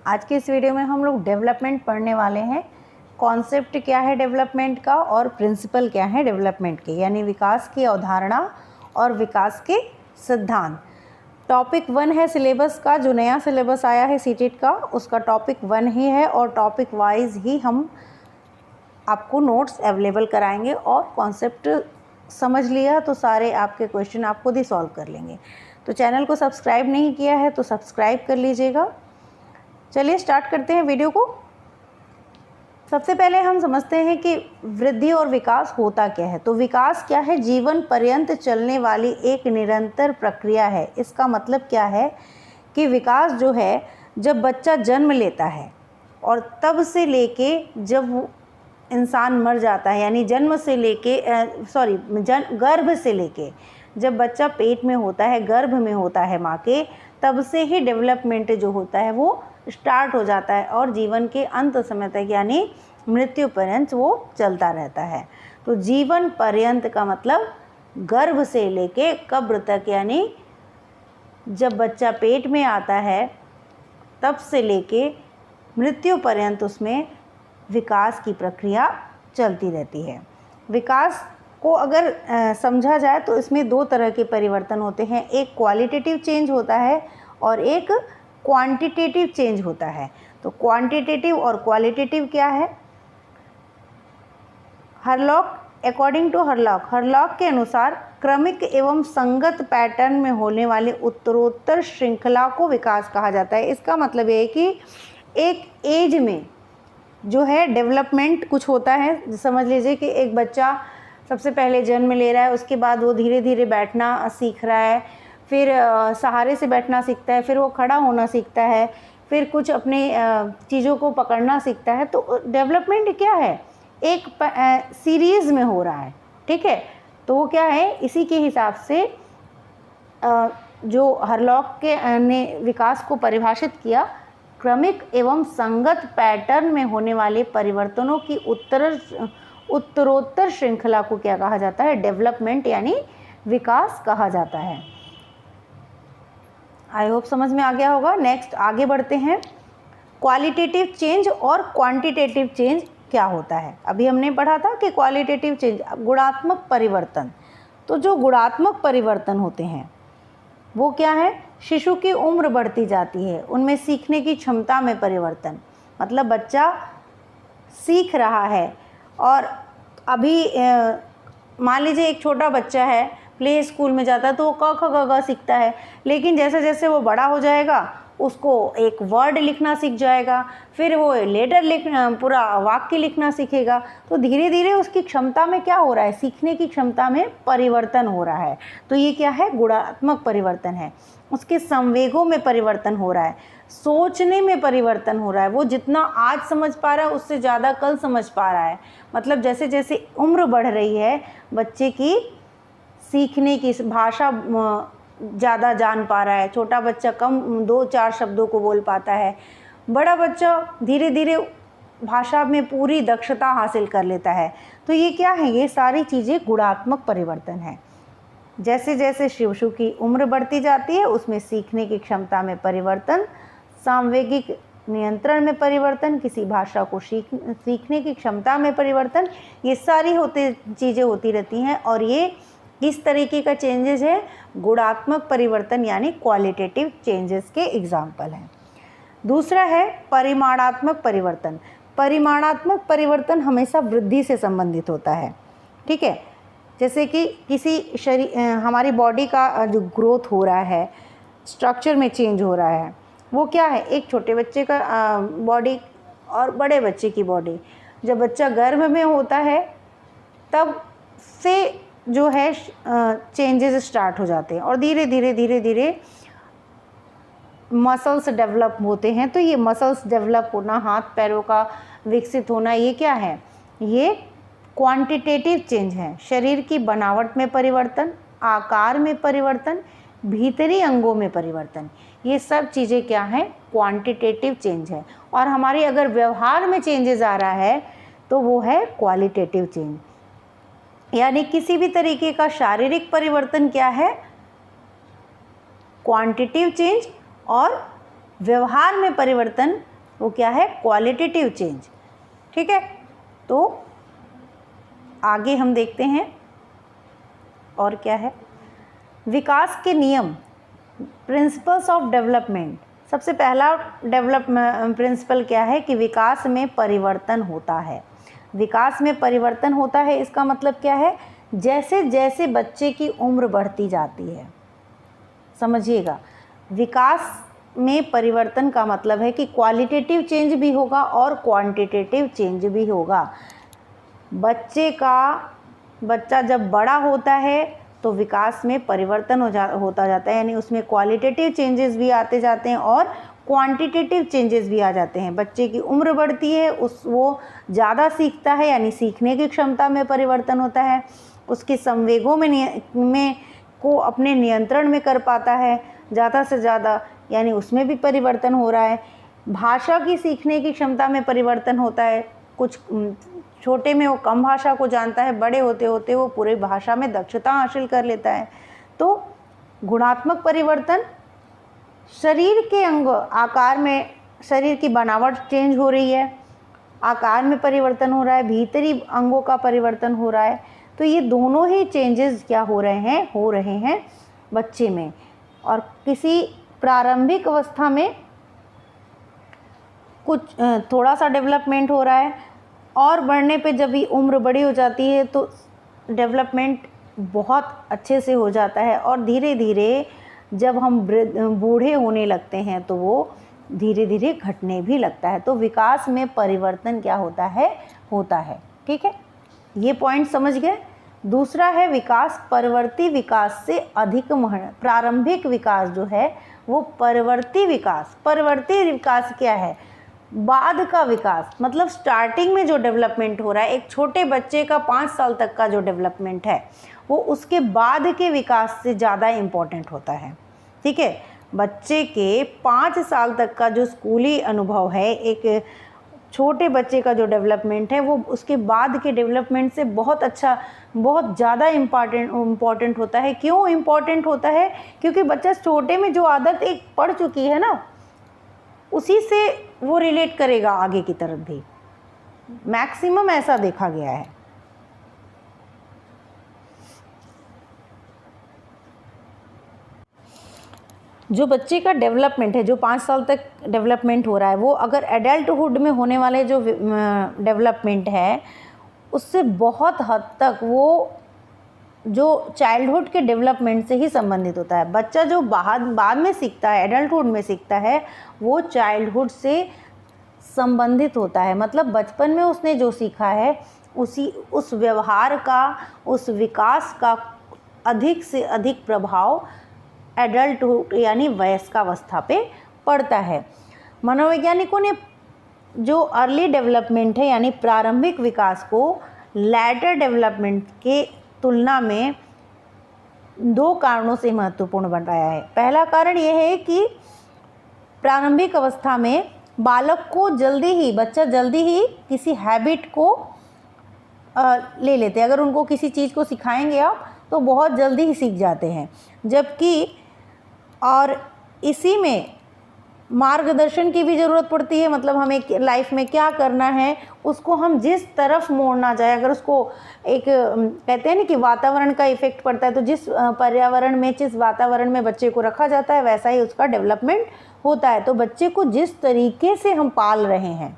आज के इस वीडियो में हम लोग डेवलपमेंट पढ़ने वाले हैं। कॉन्सेप्ट क्या है डेवलपमेंट का और प्रिंसिपल क्या है डेवलपमेंट के, यानी विकास की अवधारणा और विकास के सिद्धांत। टॉपिक 1 है सिलेबस का, जो नया सिलेबस आया है सीटेट का, उसका टॉपिक 1 ही है और टॉपिक वाइज ही हम आपको नोट्स अवेलेबल कराएंगे और कॉन्सेप्ट समझ लिया तो सारे आपके क्वेश्चन आप खुद ही सॉल्व कर लेंगे। तो चैनल को सब्सक्राइब नहीं किया है तो सब्सक्राइब कर लीजिएगा। चलिए स्टार्ट करते हैं वीडियो को। सबसे पहले हम समझते हैं कि वृद्धि और विकास होता क्या है। तो विकास क्या है? जीवन पर्यंत चलने वाली एक निरंतर प्रक्रिया है। इसका मतलब क्या है कि विकास जो है, जब बच्चा जन्म लेता है और तब से लेके जब इंसान मर जाता है, यानी जन्म से लेके गर्भ से लेके जब बच्चा पेट में होता है, गर्भ में होता है माँ के, तब से ही डेवलपमेंट जो होता है वो स्टार्ट हो जाता है और जीवन के अंत समय तक यानी मृत्यु पर्यंत वो चलता रहता है। तो जीवन पर्यंत का मतलब गर्भ से लेके कब्र तक, यानी जब बच्चा पेट में आता है तब से लेके मृत्यु पर्यंत उसमें विकास की प्रक्रिया चलती रहती है। विकास को अगर समझा जाए तो इसमें 2 तरह के परिवर्तन होते हैं। एक क्वालिटेटिव चेंज होता है और एक क्वांटिटेटिव चेंज होता है। तो क्वांटिटेटिव और क्वालिटेटिव क्या है? अकॉर्डिंग टू हरलॉक के अनुसार क्रमिक एवं संगत पैटर्न में होने वाले उत्तरोत्तर श्रृंखला को विकास कहा जाता है। इसका मतलब ये है कि एक एज में जो है डेवलपमेंट कुछ होता है। समझ लीजिए कि एक बच्चा सबसे पहले जन्म ले रहा है, उसके बाद वो धीरे धीरे बैठना सीख रहा है, फिर सहारे से बैठना सीखता है, फिर वो खड़ा होना सीखता है, फिर कुछ अपने चीज़ों को पकड़ना सीखता है। तो डेवलपमेंट क्या है? एक सीरीज़ में हो रहा है, ठीक है। तो वो क्या है, इसी के हिसाब से जो हरलॉक के ने विकास को परिभाषित किया, क्रमिक एवं संगत पैटर्न में होने वाले परिवर्तनों की उत्तरोत्तर श्रृंखला को क्या कहा जाता है? डेवलपमेंट यानी विकास कहा जाता है। आई होप समझ में आ गया होगा। नेक्स्ट आगे बढ़ते हैं। क्वालिटेटिव चेंज और क्वांटिटेटिव चेंज क्या होता है? अभी हमने पढ़ा था कि क्वालिटेटिव चेंज गुणात्मक परिवर्तन। तो जो गुणात्मक परिवर्तन होते हैं वो क्या है? शिशु की उम्र बढ़ती जाती है, उनमें सीखने की क्षमता में परिवर्तन। मतलब बच्चा सीख रहा है और अभी मान लीजिए एक छोटा बच्चा है, प्ले स्कूल में जाता है तो वो क ख ग घ सीखता है, लेकिन जैसे जैसे वो बड़ा हो जाएगा उसको एक वर्ड लिखना सीख जाएगा, फिर वो लेटर लिखना, पूरा वाक्य लिखना सीखेगा। तो धीरे धीरे उसकी क्षमता में क्या हो रहा है? सीखने की क्षमता में परिवर्तन हो रहा है। तो ये क्या है? गुणात्मक परिवर्तन है। उसके संवेगों में परिवर्तन हो रहा है, सोचने में परिवर्तन हो रहा है। वो जितना आज समझ पा रहा है उससे ज़्यादा कल समझ पा रहा है। मतलब जैसे जैसे उम्र बढ़ रही है बच्चे की, सीखने की भाषा ज़्यादा जान पा रहा है। छोटा बच्चा कम 2-4 शब्दों को बोल पाता है, बड़ा बच्चा धीरे धीरे भाषा में पूरी दक्षता हासिल कर लेता है। तो ये क्या है? ये सारी चीज़ें गुणात्मक परिवर्तन है। जैसे जैसे शिशु की उम्र बढ़ती जाती है उसमें सीखने की क्षमता में परिवर्तन, सांवेगिक नियंत्रण में परिवर्तन, किसी भाषा को सीखने की क्षमता में परिवर्तन, ये सारी चीज़ें होती रहती हैं। और ये इस तरीके का चेंजेस है गुणात्मक परिवर्तन यानी क्वालिटेटिव चेंजेस के एग्जाम्पल हैं। दूसरा है परिमाणात्मक परिवर्तन। परिमाणात्मक परिवर्तन हमेशा वृद्धि से संबंधित होता है, ठीक है। जैसे कि किसी हमारी बॉडी का जो ग्रोथ हो रहा है, स्ट्रक्चर में चेंज हो रहा है, वो क्या है? एक छोटे बच्चे का बॉडी और बड़े बच्चे की बॉडी, जब बच्चा गर्भ में होता है तब से जो है चेंजेस स्टार्ट हो जाते हैं और धीरे धीरे मसल्स डेवलप होते हैं। तो ये मसल्स डेवलप होना, हाथ पैरों का विकसित होना, ये क्या है? ये क्वांटिटेटिव चेंज है। शरीर की बनावट में परिवर्तन, आकार में परिवर्तन, भीतरी अंगों में परिवर्तन, ये सब चीज़ें क्या हैं? क्वांटिटेटिव चेंज है। और हमारी अगर व्यवहार में चेंजेस आ रहा है तो वो है क्वालिटेटिव चेंज। यानी किसी भी तरीके का शारीरिक परिवर्तन क्या है? Quantitative change. और व्यवहार में परिवर्तन वो क्या है, क्वालिटेटिव चेंज। ठीक है, तो आगे हम देखते हैं और क्या है, विकास के नियम, प्रिंसिपल्स ऑफ डेवलपमेंट। सबसे पहला डेवलपमेंट प्रिंसिपल क्या है कि विकास में परिवर्तन होता है। विकास में परिवर्तन होता है, इसका मतलब क्या है, जैसे जैसे बच्चे की उम्र बढ़ती जाती है, समझिएगा, विकास में परिवर्तन का मतलब है कि क्वालिटेटिव चेंज भी होगा और क्वांटिटेटिव चेंज भी होगा। बच्चा जब बड़ा होता है तो विकास में परिवर्तन होता जाता है, यानी उसमें क्वालिटेटिव चेंजेस भी आते जाते हैं और क्वांटिटेटिव चेंजेस भी आ जाते हैं। बच्चे की उम्र बढ़ती है, वो ज़्यादा सीखता है, यानी सीखने की क्षमता में परिवर्तन होता है। उसके संवेगों में को अपने नियंत्रण में कर पाता है ज़्यादा से ज़्यादा, यानी उसमें भी परिवर्तन हो रहा है। भाषा की सीखने की क्षमता में परिवर्तन होता है। कुछ छोटे में वो कम भाषा को जानता है, बड़े होते होते वो पूरी भाषा में दक्षता हासिल कर लेता है। तो गुणात्मक परिवर्तन, शरीर के अंग आकार में, शरीर की बनावट चेंज हो रही है, आकार में परिवर्तन हो रहा है, भीतरी अंगों का परिवर्तन हो रहा है। तो ये दोनों ही चेंजेस क्या हो रहे हैं बच्चे में। और किसी प्रारंभिक अवस्था में कुछ थोड़ा सा डेवलपमेंट हो रहा है, और बढ़ने पे जब भी उम्र बड़ी हो जाती है तो डेवलपमेंट बहुत अच्छे से हो जाता है, और धीरे धीरे जब हम बूढ़े होने लगते हैं तो वो धीरे धीरे घटने भी लगता है। तो विकास में परिवर्तन क्या होता है। ठीक है, ये पॉइंट समझ गए। दूसरा है विकास परवर्ती विकास से अधिक प्रारंभिक विकास जो है वो परवर्ती विकास क्या है, बाद का विकास, मतलब स्टार्टिंग में जो डेवलपमेंट हो रहा है, एक छोटे बच्चे का 5 साल तक का जो डेवलपमेंट है वो उसके बाद के विकास से ज़्यादा इम्पोर्टेंट होता है। ठीक है, बच्चे के 5 साल तक का जो स्कूली अनुभव है, एक छोटे बच्चे का जो डेवलपमेंट है वो उसके बाद के डेवलपमेंट से बहुत ज़्यादा इम्पॉर्टेंट होता है। क्यों इम्पॉर्टेंट होता है, क्योंकि बच्चा छोटे में जो आदत एक पढ़ चुकी है ना, उसी से वो रिलेट करेगा आगे की तरफ भी, मैक्सिमम ऐसा देखा गया है। जो बच्चे का डेवलपमेंट है, जो 5 साल तक डेवलपमेंट हो रहा है, वो अगर एडल्टहुड में होने वाले जो डेवलपमेंट है उससे बहुत हद तक वो जो चाइल्डहुड के डेवलपमेंट से ही संबंधित होता है। बच्चा जो बाद में सीखता है, एडल्टहुड में सीखता है, वो चाइल्डहुड से संबंधित होता है। मतलब बचपन में उसने जो सीखा है उस व्यवहार का, उस विकास का अधिक से अधिक प्रभाव एडल्टहुड यानी वयस्कावस्था पे पड़ता है। मनोवैज्ञानिकों ने जो अर्ली डेवलपमेंट है यानी प्रारंभिक विकास को लैटर डेवलपमेंट के तुलना में 2 कारणों से महत्वपूर्ण बताया है। पहला कारण यह है कि प्रारंभिक अवस्था में बच्चा जल्दी ही किसी हैबिट को ले लेते हैं। अगर उनको किसी चीज़ को सिखाएंगे आप तो बहुत जल्दी ही सीख जाते हैं, जबकि और इसी में मार्गदर्शन की भी ज़रूरत पड़ती है। मतलब हमें लाइफ में क्या करना है, उसको हम जिस तरफ मोड़ना चाहे, अगर उसको एक कहते हैं ना कि वातावरण का इफ़ेक्ट पड़ता है, तो जिस वातावरण में बच्चे को रखा जाता है वैसा ही उसका डेवलपमेंट होता है। तो बच्चे को जिस तरीके से हम पाल रहे हैं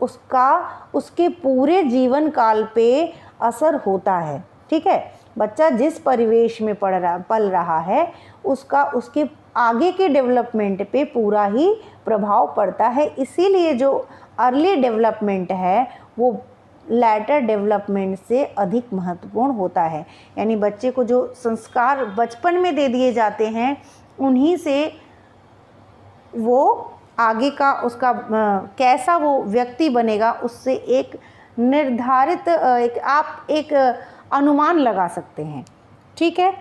उसके पूरे जीवन काल पे असर होता है। ठीक है, बच्चा जिस परिवेश में पल रहा है उसके आगे के डेवलपमेंट पे पूरा ही प्रभाव पड़ता है। इसीलिए जो अर्ली डेवलपमेंट है वो लैटर डेवलपमेंट से अधिक महत्वपूर्ण होता है। यानी बच्चे को जो संस्कार बचपन में दे दिए जाते हैं उन्हीं से वो आगे का उसका कैसा वो व्यक्ति बनेगा उससे एक निर्धारित आप एक अनुमान लगा सकते हैं। ठीक है,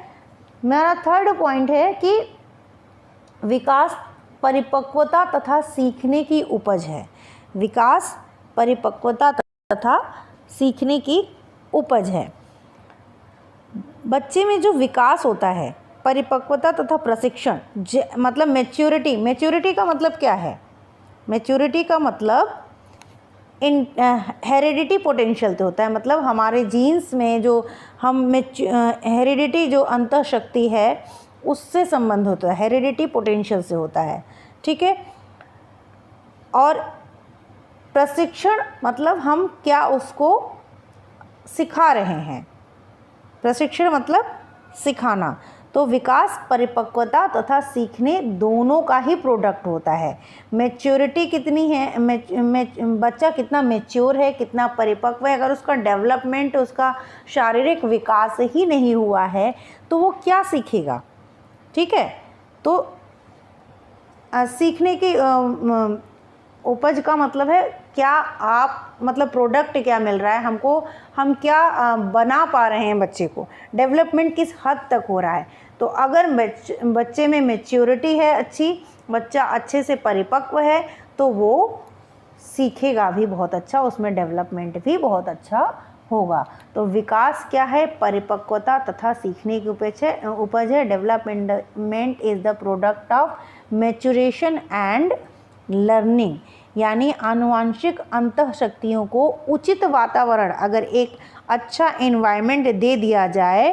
मेरा थर्ड पॉइंट है कि विकास परिपक्वता तथा सीखने की उपज है। विकास परिपक्वता तथा सीखने की उपज है। बच्चे में जो विकास होता है, परिपक्वता तथा प्रशिक्षण, मतलब मैच्योरिटी का मतलब क्या है, मैच्योरिटी का मतलब इन हेरिडिटी पोटेंशियल से होता है, मतलब हमारे जीन्स में जो हम हेरिडिटी जो अंतःशक्ति है उससे संबंध होता है, हेरिडिटी पोटेंशियल से होता है, ठीक है। और प्रशिक्षण मतलब हम क्या उसको सिखा रहे हैं, प्रशिक्षण मतलब सिखाना। तो विकास परिपक्वता तथा सीखने दोनों का ही प्रोडक्ट होता है। मैच्योरिटी कितनी है, बच्चा कितना मैच्योर है, कितना परिपक्व है, अगर उसका डेवलपमेंट, उसका शारीरिक विकास ही नहीं हुआ है तो वो क्या सीखेगा, ठीक है। तो सीखने की उपज का मतलब है क्या आप, मतलब प्रोडक्ट क्या मिल रहा है हमको, हम क्या बना पा रहे हैं बच्चे को, डेवलपमेंट किस हद तक हो रहा है। तो अगर बच्चे में मैच्योरिटी है अच्छी, बच्चा अच्छे से परिपक्व है तो वो सीखेगा भी बहुत अच्छा, उसमें डेवलपमेंट भी बहुत अच्छा होगा। तो विकास क्या है, परिपक्वता तथा सीखने की उपज है। Development is the product of maturation and learning, यानी आनुवांशिक अंतःशक्तियों को उचित वातावरण, अगर एक अच्छा एनवायरनमेंट दे दिया जाए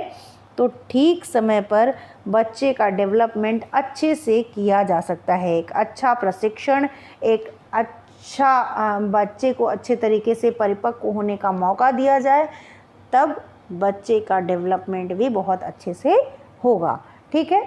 तो ठीक समय पर बच्चे का डेवलपमेंट अच्छे से किया जा सकता है। एक अच्छा प्रशिक्षण, एक अच्छा बच्चे को अच्छे तरीके से परिपक्व होने का मौका दिया जाए, तब बच्चे का डेवलपमेंट भी बहुत अच्छे से होगा, ठीक है।